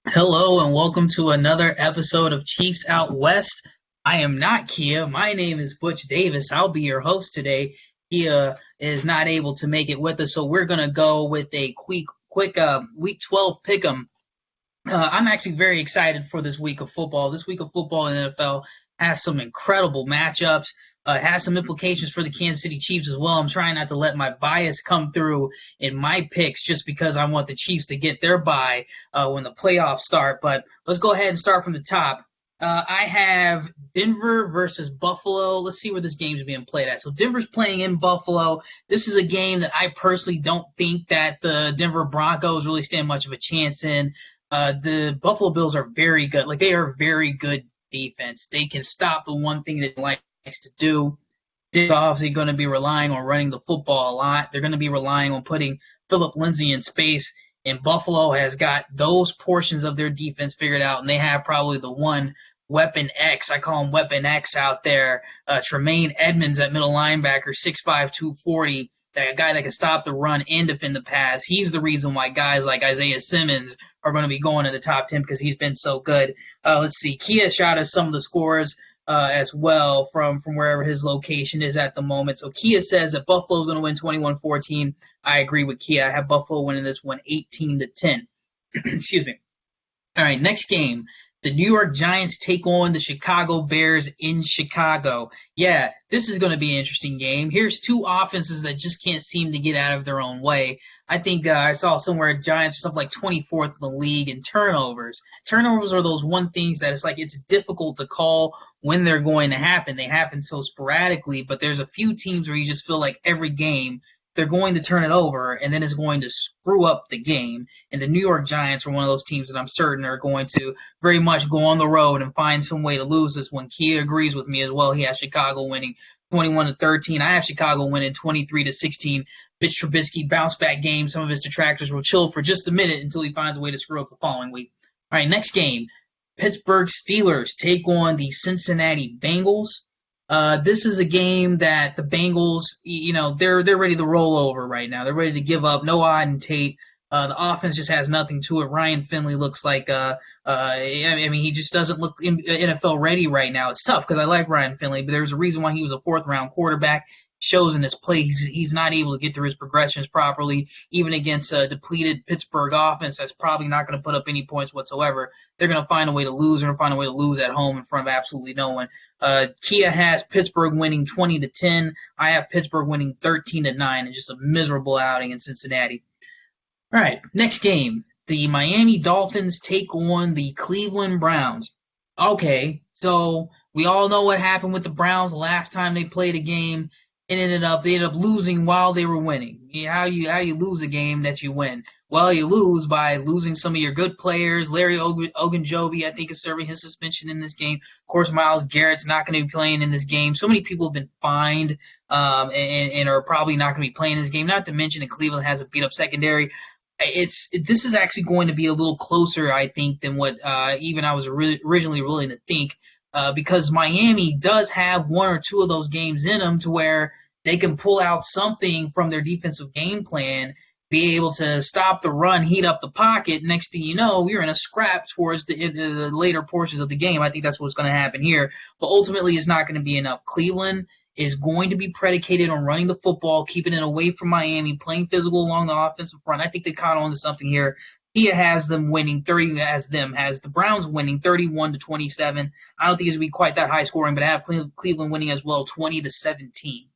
Hello and welcome to another episode of Chiefs Out West. I am not Kia. My name is Butch Davis. I'll be your host today. Kia is not able to make it with us, so we're going to go with a quick Week 12 pick'em. I'm actually very excited for this week of football. This week of football in the NFL has some incredible matchups. Has some implications for the Kansas City Chiefs as well. I'm trying not to let my bias come through in my picks just because I want the Chiefs to get their bye when the playoffs start. But let's go ahead and start from the top. I have Denver versus Buffalo. Let's see where this game is being played at. So Denver's playing in Buffalo. This is a game that I personally don't think that the Denver Broncos really stand much of a chance in. The Buffalo Bills are very good. Like, they are very good defense. They can stop the one thing that they likes to do. They're obviously going to be relying on running the football a lot. They're going to be relying on putting Phillip Lindsay in space. And Buffalo has got those portions of their defense figured out, and they have probably the one Weapon X. I call him Weapon X out there. Tremaine Edmonds at middle linebacker, 6'5", 240. That guy that can stop the run and defend the pass. He's the reason why guys like Isaiah Simmons are going to be going to the top 10 because he's been so good. Let's see. Kia shot us some of the scores as well from wherever his location is at the moment. So Kia says that Buffalo's going to win 21-14. I agree with Kia. I have Buffalo winning this one 18-10. Excuse me. All right, next game. The New York Giants take on the Chicago Bears in Chicago. Yeah, this is going to be an interesting game. Here's two offenses that just can't seem to get out of their own way. I think I saw somewhere Giants are something like 24th in the league in turnovers. Turnovers are those one things that it's difficult to call when they're going to happen. They happen so sporadically, but there's a few teams where you just feel like every game they're going to turn it over, and then it's going to screw up the game. And the New York Giants are one of those teams that I'm certain are going to very much go on the road and find some way to lose this one. Kia agrees with me as well. He has Chicago winning 21-13. I have Chicago winning 23-16. Mitch Trubisky bounce back game. Some of his detractors will chill for just a minute until he finds a way to screw up the following week. All right, next game. Pittsburgh Steelers take on the Cincinnati Bengals. This is a game that the Bengals, they're ready to roll over right now. They're ready to give up. No Auden Tate. The offense just has nothing to it. Ryan Finley looks like, he just doesn't look NFL ready right now. It's tough because I like Ryan Finley, but there's a reason why he was a fourth-round quarterback. Shows in his play he's not able to get through his progressions properly, even against a depleted Pittsburgh offense that's probably not going to put up any points whatsoever. They're going to find a way to lose. They're going to find a way to lose at home in front of absolutely no one. Kia has Pittsburgh winning 20-10. I have Pittsburgh winning 13-9, and just a miserable outing in Cincinnati. All right, next game. The Miami Dolphins take on the Cleveland Browns. Okay, so we all know what happened with the Browns the last time they played a game. They ended up losing while they were winning. How do you lose a game that you win? Well, you lose by losing some of your good players. Larry Ogunjobi, I think, is serving his suspension in this game. Of course, Myles Garrett's not going to be playing in this game. So many people have been fined and are probably not going to be playing this game. Not to mention that Cleveland has a beat-up secondary. This is actually going to be a little closer, I think, than what even I was originally willing to think. Because Miami does have one or two of those games in them to where they can pull out something from their defensive game plan, be able to stop the run, heat up the pocket. Next thing you know, we're in a scrap towards the later portions of the game. I think that's what's going to happen here. But ultimately, it's not going to be enough. Cleveland is going to be predicated on running the football, keeping it away from Miami, playing physical along the offensive front. I think they caught on to something here. Kia has them winning has the Browns winning 31-27. I don't think it's going to be quite that high scoring, but I have Cleveland winning as well, 20-17.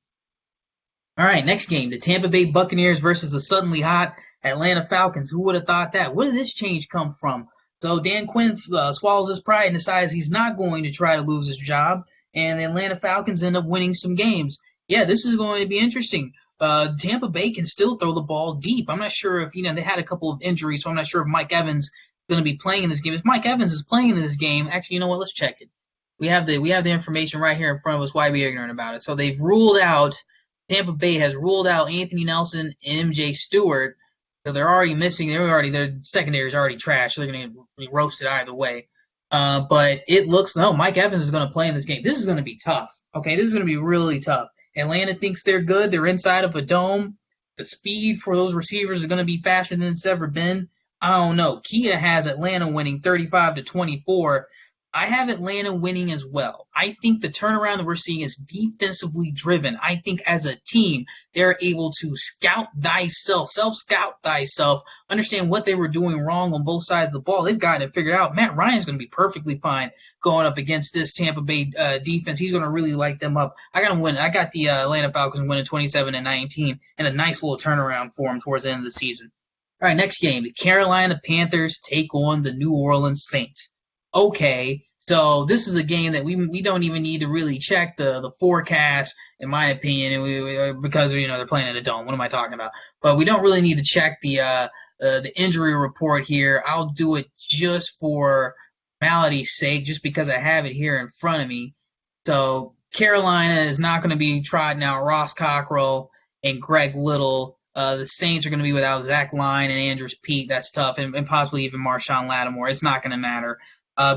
All right, next game, the Tampa Bay Buccaneers versus the suddenly hot Atlanta Falcons. Who would have thought that? Where did this change come from? So Dan Quinn swallows his pride and decides he's not going to try to lose his job, and the Atlanta Falcons end up winning some games. Yeah, this is going to be interesting. Tampa Bay can still throw the ball deep. I'm not sure if, they had a couple of injuries, so I'm not sure if Mike Evans is going to be playing in this game. If Mike Evans is playing in this game, actually, you know what? Let's check it. We have the information right here in front of us. Why be ignorant about it? So Tampa Bay has ruled out Anthony Nelson and MJ Stewart. So they're already missing. Their secondary is already trash. So they're going to be roasted either way. But it looks no. Mike Evans is going to play in this game. This is going to be tough. Okay, this is going to be really tough. Atlanta thinks they're good. They're inside of a dome. The speed for those receivers is going to be faster than it's ever been. I don't know. Kia has Atlanta winning 35-24. I have Atlanta winning as well. I think the turnaround that we're seeing is defensively driven. I think as a team, they're able to scout thyself, self-scout thyself, understand what they were doing wrong on both sides of the ball. They've gotten it figured out. Matt Ryan's going to be perfectly fine going up against this Tampa Bay defense. He's going to really light them up. I got him win. I got the Atlanta Falcons winning 27-19, and a nice little turnaround for them towards the end of the season. All right, next game. The Carolina Panthers take on the New Orleans Saints. Okay, so this is a game that we don't even need to really check the forecast, in my opinion, because they're playing in a dome. What am I talking about? But we don't really need to check the injury report here. I'll do it just for formality's sake, just because I have it here in front of me. So Carolina is not going to be trotting out Ross Cockrell and Greg Little. The Saints are going to be without Zach Line and Andrews Pete. That's tough, and possibly even Marshawn Lattimore. It's not going to matter.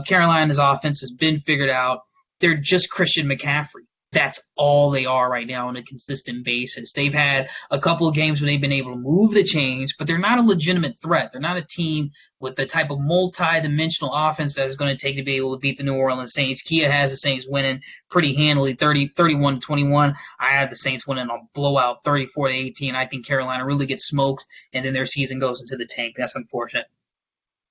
Carolina's offense has been figured out. They're just Christian McCaffrey. That's all they are right now on a consistent basis. They've had a couple of games where they've been able to move the chains, but they're not a legitimate threat. They're not a team with the type of multi-dimensional offense that is going to take to be able to beat the New Orleans Saints. Kia has the Saints winning pretty handily, 31-21. I had the Saints winning on blowout, 34-18. I think Carolina really gets smoked, and then their season goes into the tank. That's unfortunate.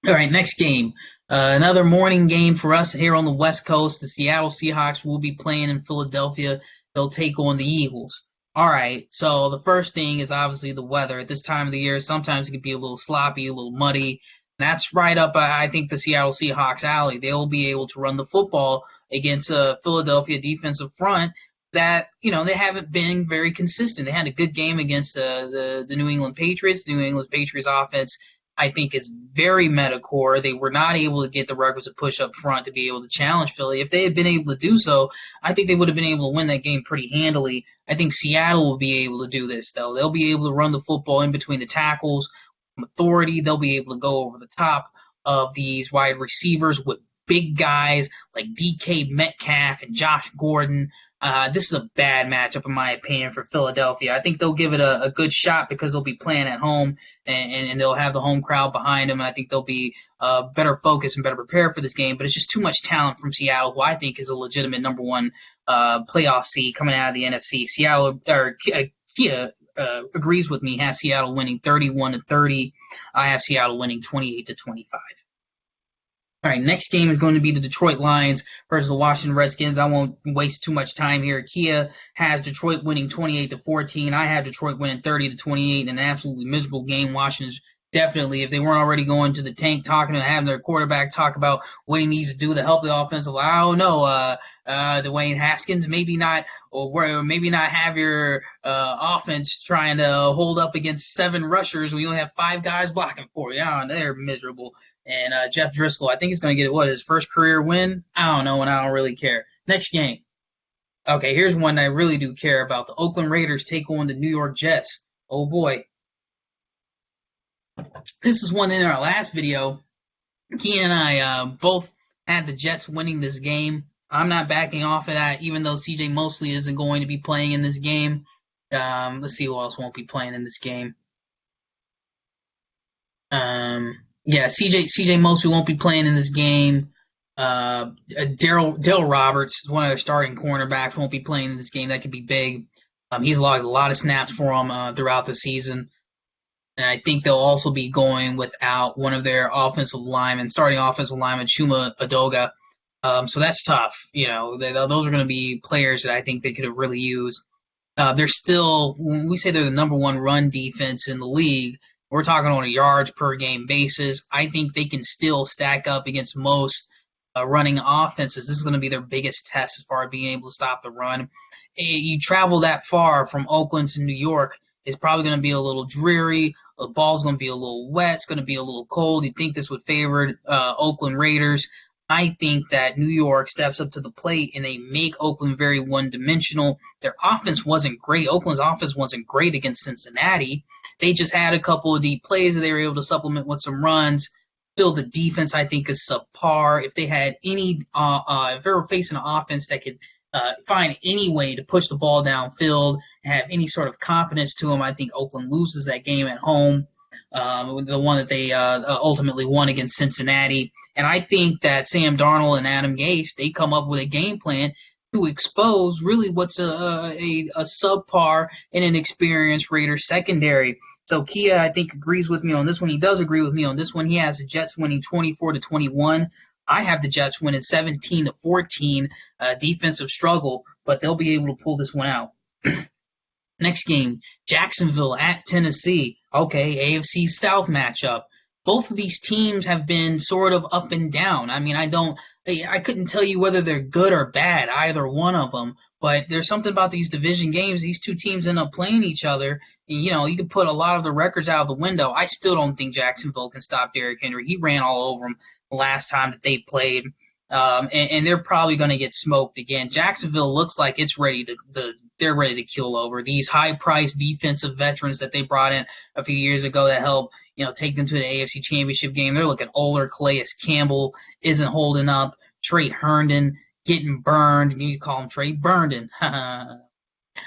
All right, next game. Another morning game for us here on the West Coast. The Seattle Seahawks will be playing in Philadelphia. They'll take on the Eagles. All right, so the first thing is obviously the weather. At this time of the year, sometimes it can be a little sloppy, a little muddy. That's right up, I think, the Seattle Seahawks' alley. They'll be able to run the football against a Philadelphia defensive front that, they haven't been very consistent. They had a good game against the New England Patriots. The New England Patriots offense, I think, is very metacore. They were not able to get the requisite push up front to be able to challenge Philly. If they had been able to do so, I think they would have been able to win that game pretty handily. I think Seattle will be able to do this, though. They'll be able to run the football in between the tackles with authority. They'll be able to go over the top of these wide receivers with big guys like DK Metcalf and Josh Gordon. This is a bad matchup, in my opinion, for Philadelphia. I think they'll give it a good shot because they'll be playing at home and they'll have the home crowd behind them. And I think they'll be better focused and better prepared for this game. But it's just too much talent from Seattle, who I think is a legitimate number one playoff seed coming out of the NFC. Kia agrees with me, has Seattle winning 31-30. I have Seattle winning 28-25. All right, next game is going to be the Detroit Lions versus the Washington Redskins. I won't waste too much time here. Kia has Detroit winning 28-14. I have Detroit winning 30-28 in an absolutely miserable game. Washington's definitely, if they weren't already going to the tank, talking and having their quarterback talk about what he needs to do to help the offensive line. I don't know, Dwayne Haskins, maybe not have your offense trying to hold up against 7 rushers when you only have 5 guys blocking for you. They're miserable. And Jeff Driscoll, I think he's going to get his first career win? I don't know, and I don't really care. Next game. Okay, here's one that I really do care about. The Oakland Raiders take on the New York Jets. Oh, boy. This is one in our last video. Key and I both had the Jets winning this game. I'm not backing off of that, even though C.J. Mosley isn't going to be playing in this game. Let's see who else won't be playing in this game. C.J. Mosley won't be playing in this game. Darryl Roberts, one of their starting cornerbacks, won't be playing in this game. That could be big. He's logged a lot of snaps for them throughout the season. And I think they'll also be going without one of their starting offensive linemen, Chuma Adoga. So that's tough. Those are going to be players that I think they could have really used. They're still, when we say they're the number one run defense in the league, we're talking on a yards per game basis. I think they can still stack up against most running offenses. This is going to be their biggest test as far as being able to stop the run. You travel that far from Oakland to New York, it's probably going to be a little dreary. The ball's going to be a little wet. It's going to be a little cold. You'd think this would favor Oakland Raiders. I think that New York steps up to the plate and they make Oakland very one-dimensional. Their offense wasn't great. Oakland's offense wasn't great against Cincinnati. They just had a couple of deep plays that they were able to supplement with some runs. Still, the defense I think is subpar. If they had any, if they were facing an offense that could find any way to push the ball downfield and have any sort of confidence to them, I think Oakland loses that game at home. The one that they ultimately won against Cincinnati. And I think that Sam Darnold and Adam Gase, they come up with a game plan to expose really what's a subpar and an inexperienced Raiders secondary. So Kia, I think, agrees with me on this one. He does agree with me on this one. He has the Jets winning 24-21. I have the Jets winning 17-14. Defensive struggle, but they'll be able to pull this one out. Next game, Jacksonville at Tennessee. Okay, AFC South matchup. Both of these teams have been sort of up and down. I mean, I couldn't tell you whether they're good or bad, either one of them. But there's something about these division games. These two teams end up playing each other. And, you know, you can put a lot of the records out of the window. I still don't think Jacksonville can stop Derrick Henry. He ran all over them the last time that they played. And they're probably going to get smoked again. Jacksonville looks like it's ready they're ready to kill over these high-priced defensive veterans that they brought in a few years ago that helped, you know, take them to the AFC Championship game. They're looking older. Calais Campbell isn't holding up. Trey Herndon getting burned. You call him Trey Burnden.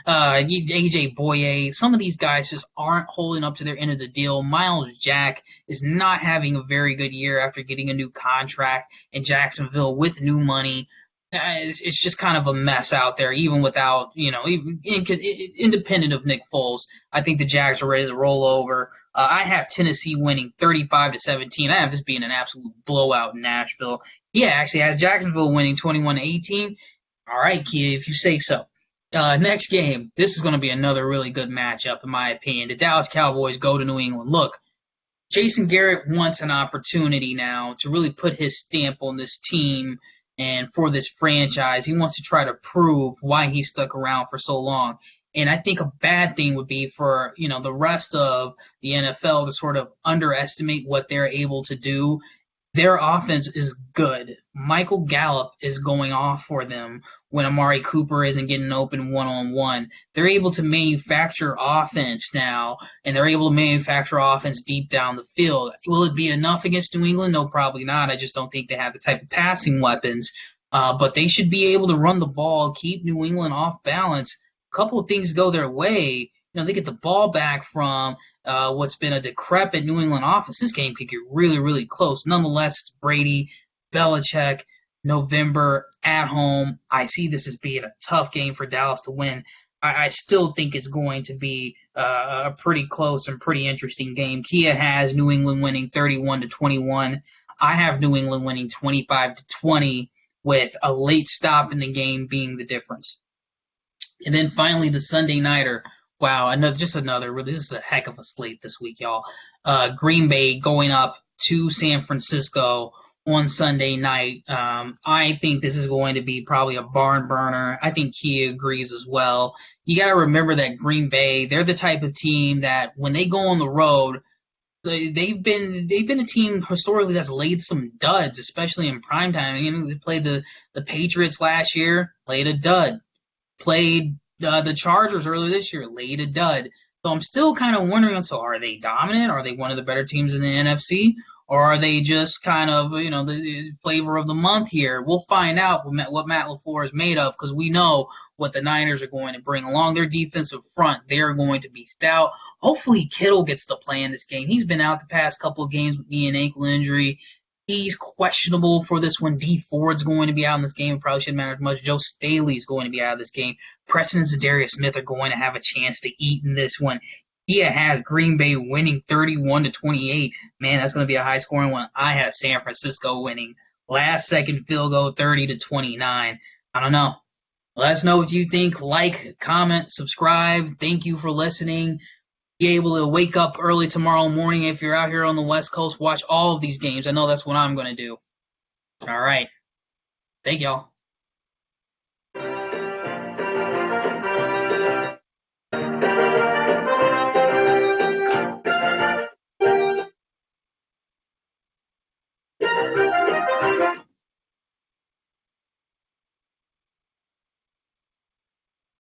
AJ Boye. Some of these guys just aren't holding up to their end of the deal. Miles Jack is not having a very good year after getting a new contract in Jacksonville with new money. It's just kind of a mess out there, even without, you know, independent of Nick Foles. I think the Jags are ready to roll over. I have Tennessee winning 35-17. I have this being an absolute blowout in Nashville. Yeah, actually has Jacksonville winning 21-18. All right, Kia, if you say so. Next game, this is going to be another really good matchup, in my opinion. The Dallas Cowboys go to New England. Look, Jason Garrett wants an opportunity now to really put his stamp on this team and for this franchise. He wants to try to prove why he stuck around for so long. And I think a bad thing would be for, you know, the rest of the NFL to sort of underestimate what they're able to do. Their offense is good. Michael Gallup is going off for them when Amari Cooper isn't getting open one-on-one. They're able to manufacture offense now, and they're able to manufacture offense deep down the field. Will it be enough against New England? No, probably not. I just don't think they have the type of passing weapons. But they should be able to run the ball, keep New England off balance. A couple of things go their way. You know, they get the ball back from what's been a decrepit New England offense. This game could get really, really close. Nonetheless, it's Brady, Belichick, November at home. I see this as being a tough game for Dallas to win. I still think it's going to be a pretty close and pretty interesting game. Kia has New England winning 31-21. I have New England winning 25-20 with a late stop in the game being the difference. And then finally the Sunday Nighter. Wow, this is a heck of a slate this week, y'all. Green Bay going up to San Francisco on Sunday night. I think this is going to be probably a barn burner. I think Kia agrees as well. You got to remember that Green Bay, they're the type of team that when they go on the road, they've been a team historically that's laid some duds, especially in primetime. You know, they played the Patriots last year, laid a dud. Played the Chargers earlier this year, laid a dud. So I'm still kind of wondering, so are they dominant? Are they one of the better teams in the NFC? Or are they just kind of, you know, the flavor of the month here? We'll find out what Matt LaFleur is made of, because we know what the Niners are going to bring along. Their defensive front, they're going to be stout. Hopefully Kittle gets to play in this game. He's been out the past couple of games with knee and ankle injury. He's questionable for this one. D Ford's going to be out in this game. It probably shouldn't matter as much. Joe Staley is going to be out of this game. Preston and Zadarius Smith are going to have a chance to eat in this one. He has Green Bay winning 31-28. Man, that's going to be a high-scoring one. I have San Francisco winning last-second field goal 30-29. I don't know. Let us know what you think. Like, comment, subscribe. Thank you for listening. Be able to wake up early tomorrow morning if you're out here on the West Coast. Watch all of these games. I know that's what I'm going to do. All right. Thank y'all.